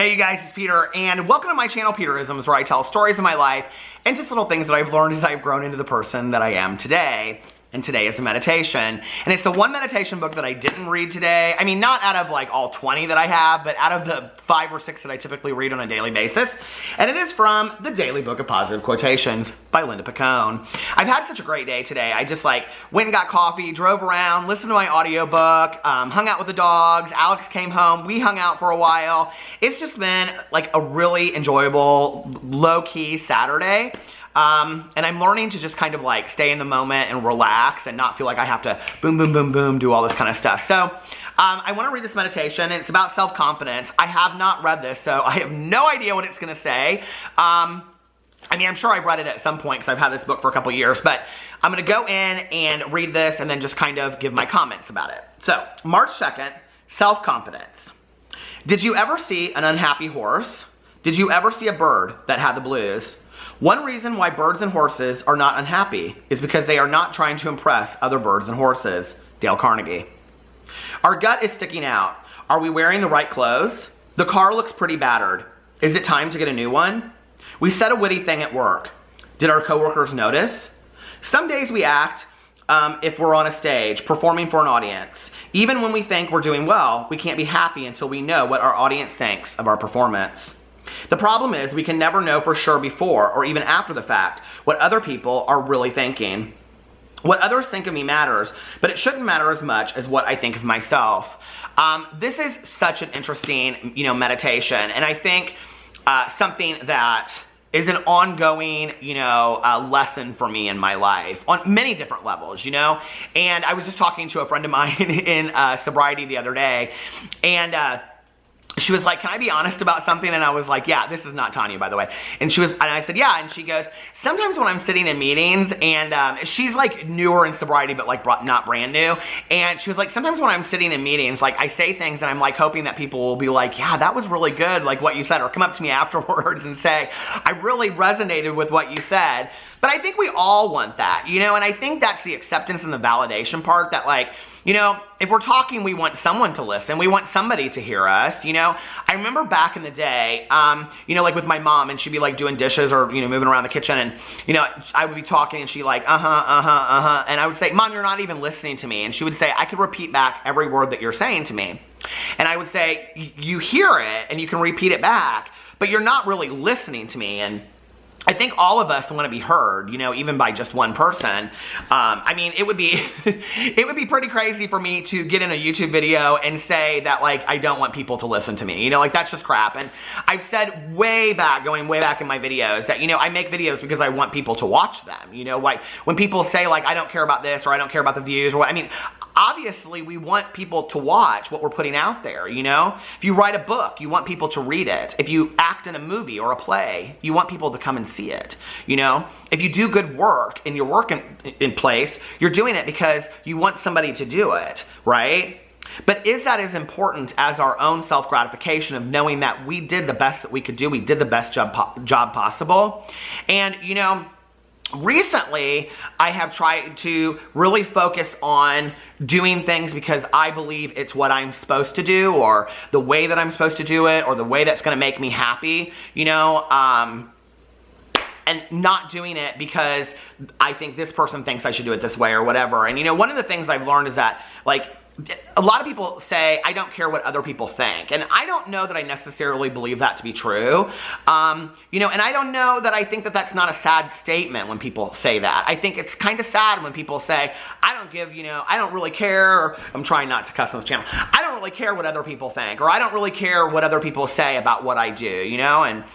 Hey you guys, it's Peter, and welcome to my channel, Peterisms, where I tell stories of my life and just little things that I've learned as I've grown into the person that I am today. And today is a meditation. And it's the one meditation book that I didn't read today. I mean, not out of like all 20 that I have, but out of the 5 or 6 that I typically read on a daily basis. And it is from the Daily Book of Positive Quotations by Linda Picone. I've had such a great day today. I just went and got coffee, drove around, listened to my audiobook, hung out with the dogs. Alex came home. We hung out for a while. It's just been like a really enjoyable, low-key Saturday. And I'm learning to just kind of like stay in the moment and relax and not feel like I have to boom, boom, boom, boom, do all this kind of stuff. So, I want to read this meditation, and it's about self-confidence. I have not read this, so I have no idea what it's going to say. I mean, I'm sure I've read it at some point because I've had this book for a couple years, but I'm going to go in and read this and then just kind of give my comments about it. So, March 2nd, self-confidence. Did you ever see an unhappy horse? Did you ever see a bird that had the blues? One reason why birds and horses are not unhappy is because they are not trying to impress other birds and horses. Dale Carnegie. Our gut is sticking out. Are we wearing the right clothes? The car looks pretty battered. Is it time to get a new one? We said a witty thing at work. Did our coworkers notice? Some days we act if we're on a stage, performing for an audience. Even when we think we're doing well, we can't be happy until we know what our audience thinks of our performance. The problem is we can never know for sure before or even after the fact what other people are really thinking. What others think of me matters, but it shouldn't matter as much as what I think of myself. This is such an interesting, meditation, and I think something that is an ongoing, lesson for me in my life on many different levels, And I was just talking to a friend of mine in sobriety the other day, and she was like, can I be honest about something? And I was like, yeah, this is not Tanya, by the way. And I said, yeah. And she goes, sometimes when I'm sitting in meetings, and she's like newer in sobriety, but like not brand new. And she was like, sometimes when I'm sitting in meetings, like I say things and I'm like hoping that people will be like, yeah, that was really good, like what you said, or come up to me afterwards and say, I really resonated with what you said. But I think we all want that, and I think that's the acceptance and the validation part that if we're talking, we want someone to listen. We want somebody to hear us, I remember back in the day, like with my mom, and she'd be like doing dishes or, moving around the kitchen, and, I would be talking and she like, and I would say, Mom, you're not even listening to me. And she would say, I could repeat back every word that you're saying to me. And I would say, you hear it and you can repeat it back, but you're not really listening to me. And I think all of us want to be heard, even by just one person. I mean, it would be pretty crazy for me to get in a YouTube video and say that, like, I don't want people to listen to me, that's just crap. And I've said going way back in my videos that, I make videos because I want people to watch them, like when people say like, I don't care about this, or I don't care about the views, or what, I mean, obviously we want people to watch what we're putting out there, If you write a book, you want people to read it. If you act in a movie or a play, you want people to come and see it, If you do good work and you're working in place, you're doing it because you want somebody to do it, right? But is that as important as our own self-gratification of knowing that we did the best that we could do, we did the best job possible? And, recently, I have tried to really focus on doing things because I believe it's what I'm supposed to do, or the way that I'm supposed to do it, or the way that's going to make me happy, and not doing it because I think this person thinks I should do it this way or whatever. And, one of the things I've learned is that, like, a lot of people say, I don't care what other people think. And I don't know that I necessarily believe that to be true. And I don't know that I think that that's not a sad statement when people say that. I think it's kind of sad when people say, I don't really care, or I'm trying not to cuss on this channel. I don't really care what other people think, or I don't really care what other people say about what I do, and,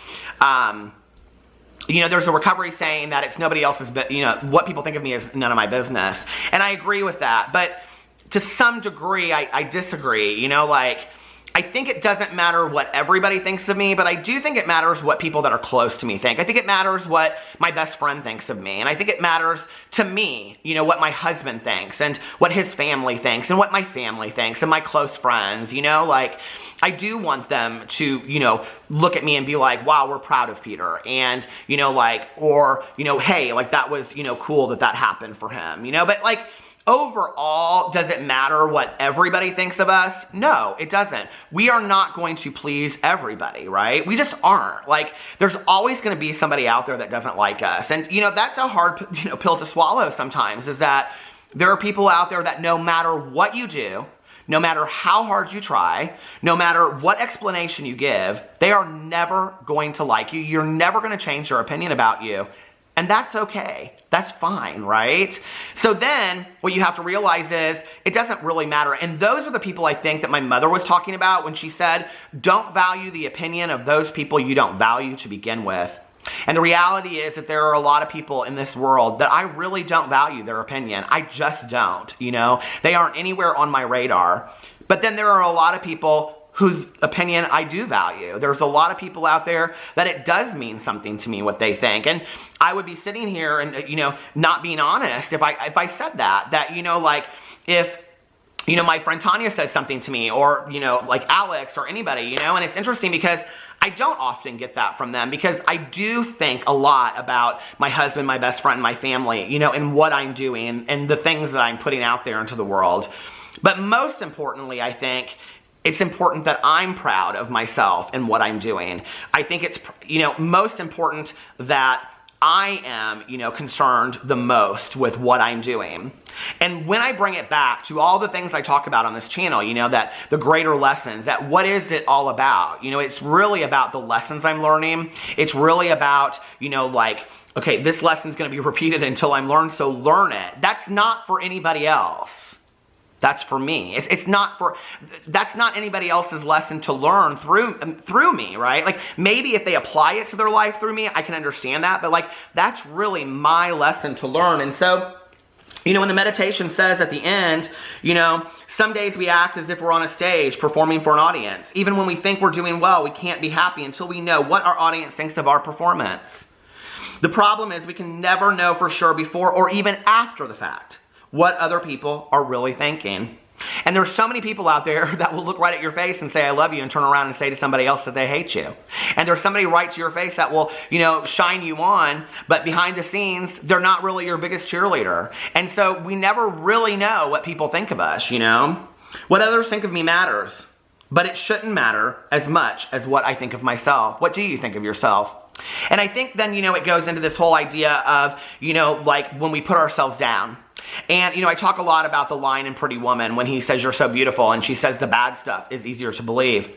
there's a recovery saying that it's nobody else's, what people think of me is none of my business. And I agree with that. But to some degree, I disagree, I think it doesn't matter what everybody thinks of me, but I do think it matters what people that are close to me think. I think it matters what my best friend thinks of me. And I think it matters to me, what my husband thinks, and what his family thinks, and what my family thinks, and my close friends, I do want them to, look at me and be like, wow, we're proud of Peter. And, or, hey, like that was, cool that happened for him, but like, overall, does it matter what everybody thinks of us? No, it doesn't. We are not going to please everybody, right? We just aren't. Like, there's always going to be somebody out there that doesn't like us. And, that's a hard, pill to swallow sometimes, is that there are people out there that no matter what you do, no matter how hard you try, no matter what explanation you give, they are never going to like you. You're never going to change their opinion about you. And that's okay. That's fine, right? So then what you have to realize is it doesn't really matter. And those are the people I think that my mother was talking about when she said, don't value the opinion of those people you don't value to begin with. And the reality is that there are a lot of people in this world that I really don't value their opinion. I just don't, They aren't anywhere on my radar. But then there are a lot of people whose opinion I do value. There's a lot of people out there that it does mean something to me what they think. And I would be sitting here and, not being honest if I said that, if my friend Tanya says something to me, or, like Alex or anybody, and it's interesting because I don't often get that from them, because I do think a lot about my husband, my best friend, my family, and what I'm doing and the things that I'm putting out there into the world. But most importantly, I think it's important that I'm proud of myself and what I'm doing. I think it's, most important that I am, concerned the most with what I'm doing. And when I bring it back to all the things I talk about on this channel, that the greater lessons, that what is it all about? It's really about the lessons I'm learning. It's really about, okay, this lesson's going to be repeated until I'm learned, so learn it. That's not for anybody else. That's for me. That's not anybody else's lesson to learn through me, right? Like, maybe if they apply it to their life through me, I can understand that, but that's really my lesson to learn. And so, when the meditation says at the end, some days we act as if we're on a stage performing for an audience. Even when we think we're doing well, we can't be happy until we know what our audience thinks of our performance. The problem is we can never know for sure before or even after the fact what other people are really thinking. And there's so many people out there that will look right at your face and say, I love you, and turn around and say to somebody else that they hate you. And there's somebody right to your face that will, shine you on, but behind the scenes, they're not really your biggest cheerleader. And so we never really know what people think of us, What others think of me matters, but it shouldn't matter as much as what I think of myself. What do you think of yourself? And I think then, it goes into this whole idea of, when we put ourselves down. And, I talk a lot about the line in Pretty Woman when he says, you're so beautiful, and she says the bad stuff is easier to believe.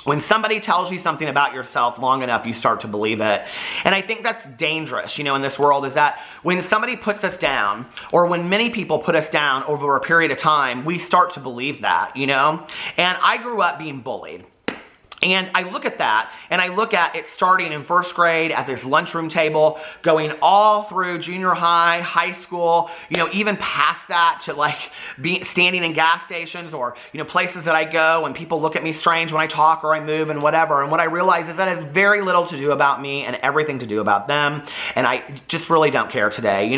When somebody tells you something about yourself long enough, you start to believe it. And I think that's dangerous, in this world, is that when somebody puts us down, or when many people put us down over a period of time, we start to believe that, And I grew up being bullied. And I look at that, and I look at it starting in first grade at this lunchroom table, going all through junior high, high school, even past that to standing in gas stations or, places that I go and people look at me strange when I talk or I move and whatever. And what I realize is that has very little to do about me and everything to do about them. And I just really don't care today,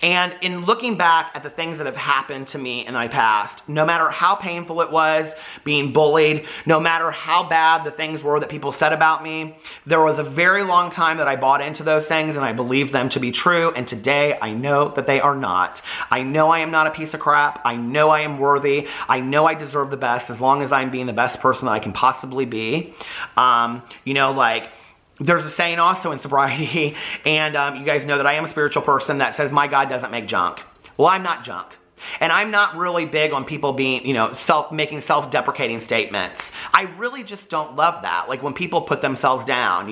And in looking back at the things that have happened to me in my past, no matter how painful it was being bullied, no matter how bad the things were that people said about me, there was a very long time that I bought into those things and I believed them to be true, and today I know that they are not. I know I am not a piece of crap. I know I am worthy. I know I deserve the best as long as I'm being the best person that I can possibly be. There's a saying also in sobriety, and you guys know that I am a spiritual person, that says my God doesn't make junk. Well, I'm not junk. And I'm not really big on people being, making self-deprecating statements. I really just don't love that. Like when people put themselves down,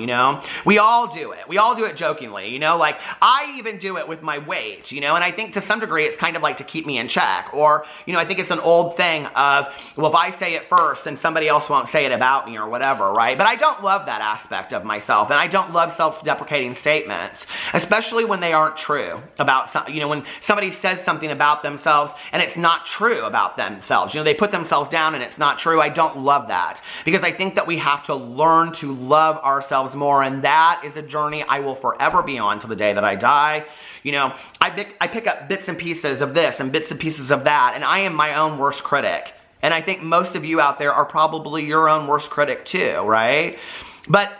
We all do it. We all do it jokingly, I even do it with my weight, And I think to some degree it's kind of like to keep me in check. Or, I think it's an old thing of, well, if I say it first, then somebody else won't say it about me or whatever, right? But I don't love that aspect of myself. And I don't love self-deprecating statements, especially when they aren't true about, when somebody says something about themselves and it's not true about themselves. They put themselves down and it's not true. I don't love that, because I think that we have to learn to love ourselves more, and that is a journey I will forever be on till the day that I die. I pick up bits and pieces of this and bits and pieces of that, and I am my own worst critic. And I think most of you out there are probably your own worst critic too, right? But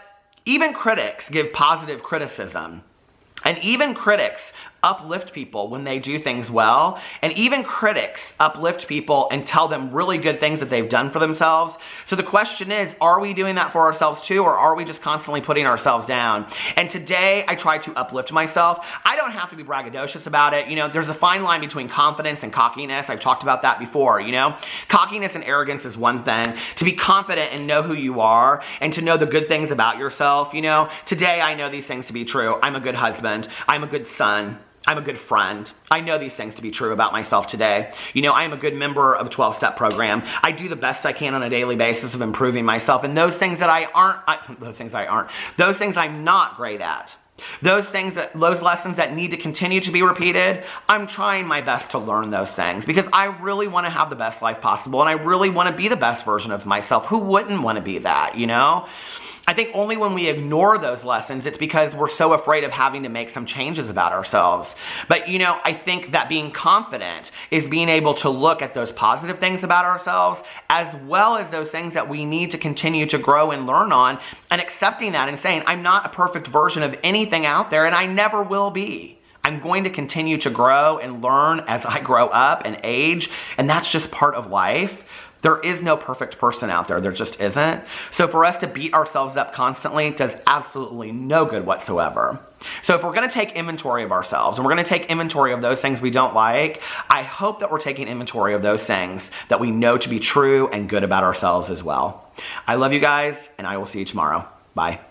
even critics give positive criticism. And even critics uplift people when they do things well. And even critics uplift people and tell them really good things that they've done for themselves. So the question is, are we doing that for ourselves too, or are we just constantly putting ourselves down? And today I try to uplift myself. I don't have to be braggadocious about it. You know, there's a fine line between confidence and cockiness. I've talked about that before, you know. Cockiness and arrogance is one thing. To be confident and know who you are and to know the good things about yourself, you know. Today I know these things to be true. I'm a good husband. I'm a good son. I'm a good friend. I know these things to be true about myself today. You know, I am a good member of a 12-step program. I do the best I can on a daily basis of improving myself. And those things that those things I'm not great at. Those lessons that need to continue to be repeated, I'm trying my best to learn those things because I really want to have the best life possible and I really want to be the best version of myself. Who wouldn't want to be that, you know? I think only when we ignore those lessons, it's because we're so afraid of having to make some changes about ourselves. But, you know, I think that being confident is being able to look at those positive things about ourselves as well as those things that we need to continue to grow and learn on, and accepting that and saying, I'm not a perfect version of anything out there and I never will be. I'm going to continue to grow and learn as I grow up and age, and that's just part of life. There is no perfect person out there. There just isn't. So for us to beat ourselves up constantly does absolutely no good whatsoever. So if we're going to take inventory of ourselves and we're going to take inventory of those things we don't like, I hope that we're taking inventory of those things that we know to be true and good about ourselves as well. I love you guys, and I will see you tomorrow. Bye.